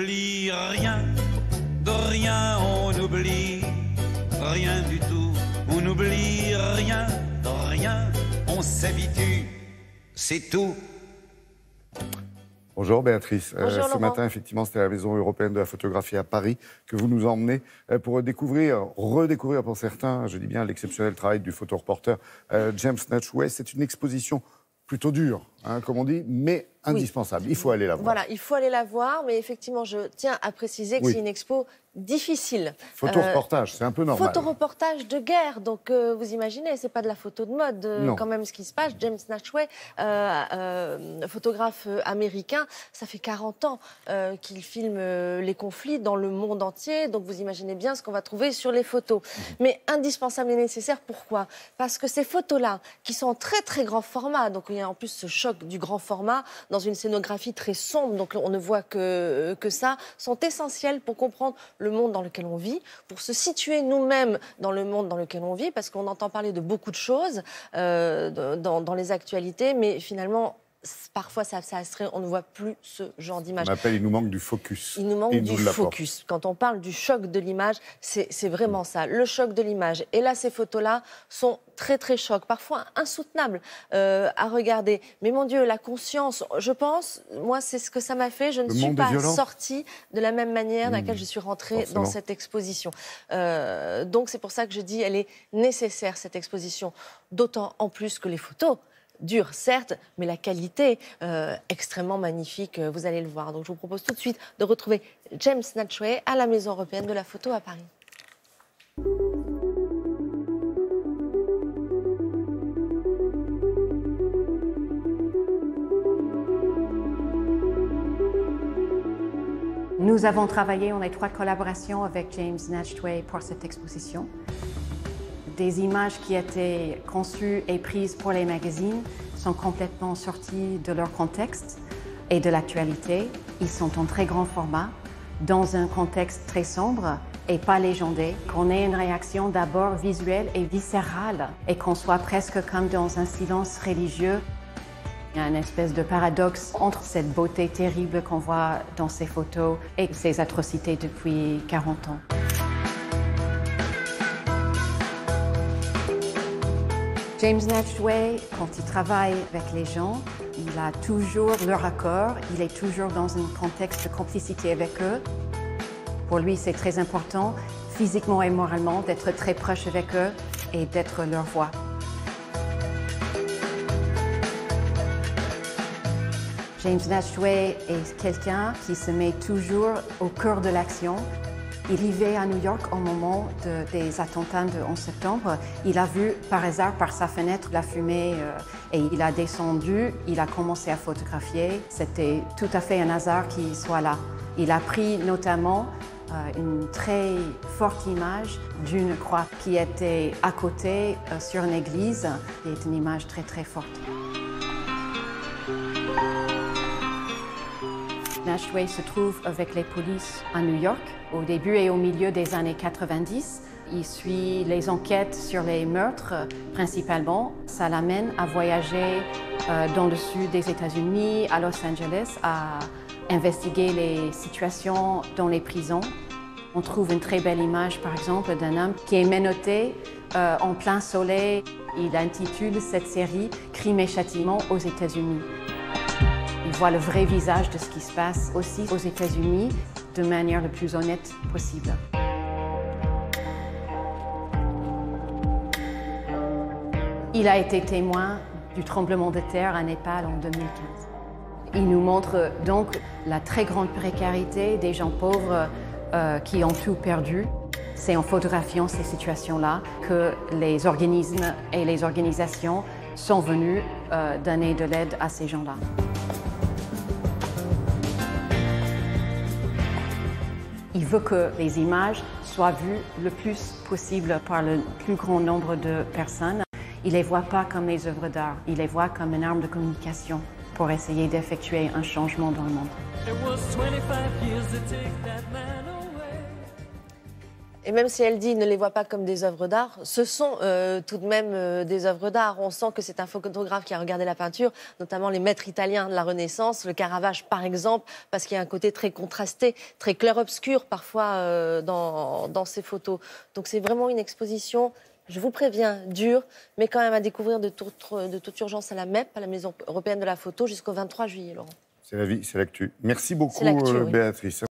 n'oublie rien, de rien on n'oublie rien du tout. On n'oublie rien, de rien, on s'habitue, c'est tout. Bonjour Béatrice. Bonjour, ce Laurent. matin, effectivement, c'était la Maison européenne de la photographie à Paris que vous nous emmenez pour redécouvrir pour certains, je dis bien, l'exceptionnel travail du photoreporter James Natchway. C'est une exposition plutôt dure, hein, comme on dit, mais indispensable. Il faut aller la voir. Voilà, il faut aller la voir, mais effectivement, je tiens à préciser que c'est une expo difficile. Photoreportage, c'est un peu normal. Photoreportage de guerre, donc vous imaginez, c'est pas de la photo de mode quand même ce qui se passe. James Natchway, photographe américain, ça fait 40 ans qu'il filme les conflits dans le monde entier, donc vous imaginez bien ce qu'on va trouver sur les photos. Mais indispensable et nécessaire, pourquoi? Parce que ces photos-là, qui sont en très très grand format, donc il y a en plus ce choc du grand format, dans une scénographie très sombre, donc on ne voit que ça, sont essentielles pour comprendre le monde dans lequel on vit, pour se situer nous-mêmes dans le monde dans lequel on vit, parce qu'on entend parler de beaucoup de choses dans les actualités, mais finalement, parfois, on ne voit plus ce genre d'image. Il nous manque du focus. Il nous manque du focus. Quand on parle du choc de l'image, c'est vraiment ça, le choc de l'image. Et là, ces photos-là sont très, très chocs, parfois insoutenables à regarder. Mais mon Dieu, la conscience, je pense, moi, c'est ce que ça m'a fait. Je ne suis pas sortie de la même manière dans laquelle je suis rentrée dans cette exposition. Donc, c'est pour ça que je dis, elle est nécessaire, cette exposition. D'autant en plus que les photos, dur, certes, mais la qualité extrêmement magnifique, vous allez le voir. Donc je vous propose tout de suite de retrouver James Natchway à la Maison européenne de la photo à Paris. Nous avons travaillé en étroite collaboration avec James Natchway pour cette exposition. Des images qui étaient conçues et prises pour les magazines sont complètement sorties de leur contexte et de l'actualité. Ils sont en très grand format, dans un contexte très sombre et pas légendé. Qu'on ait une réaction d'abord visuelle et viscérale et qu'on soit presque comme dans un silence religieux. Il y a une espèce de paradoxe entre cette beauté terrible qu'on voit dans ces photos et ces atrocités depuis 40 ans. James Natchway, quand il travaille avec les gens, il a toujours leur accord, il est toujours dans un contexte de complicité avec eux. Pour lui, c'est très important, physiquement et moralement, d'être très proche avec eux et d'être leur voix. James Natchway est quelqu'un qui se met toujours au cœur de l'action. Il vivait à New York au moment des attentats de 11 septembre. Il a vu par hasard, par sa fenêtre, la fumée et il a descendu, il a commencé à photographier. C'était tout à fait un hasard qu'il soit là. Il a pris notamment une très forte image d'une croix qui était à côté sur une église, qui est une image très très forte. Natchway se trouve avec les polices à New York au début et au milieu des années 90. Il suit les enquêtes sur les meurtres principalement. Ça l'amène à voyager dans le sud des États-Unis, à Los Angeles, à investiguer les situations dans les prisons. On trouve une très belle image, par exemple, d'un homme qui est menotté en plein soleil. Il intitule cette série « Crimes et châtiments aux États-Unis ». Il voit le vrai visage de ce qui se passe aussi aux États-Unis de manière la plus honnête possible. Il a été témoin du tremblement de terre à Népal en 2015. Il nous montre donc la très grande précarité des gens pauvres qui ont tout perdu. C'est en photographiant ces situations-là que les organismes et les organisations sont venus donner de l'aide à ces gens-là. Il veut que les images soient vues le plus possible par le plus grand nombre de personnes. Il ne les voit pas comme des œuvres d'art, il les voit comme une arme de communication pour essayer d'effectuer un changement dans le monde. Et même si elle dit ne les voit pas comme des œuvres d'art, ce sont tout de même des œuvres d'art. On sent que c'est un photographe qui a regardé la peinture, notamment les maîtres italiens de la Renaissance, le Caravage par exemple, parce qu'il y a un côté très contrasté, très clair-obscur parfois dans ces photos. Donc c'est vraiment une exposition, je vous préviens, dure, mais quand même à découvrir de toute urgence à la MEP, à la Maison européenne de la photo, jusqu'au 23 juillet, Laurent. C'est la vie, c'est l'actu. Merci beaucoup, C'est l'actu, oui. Béatrice.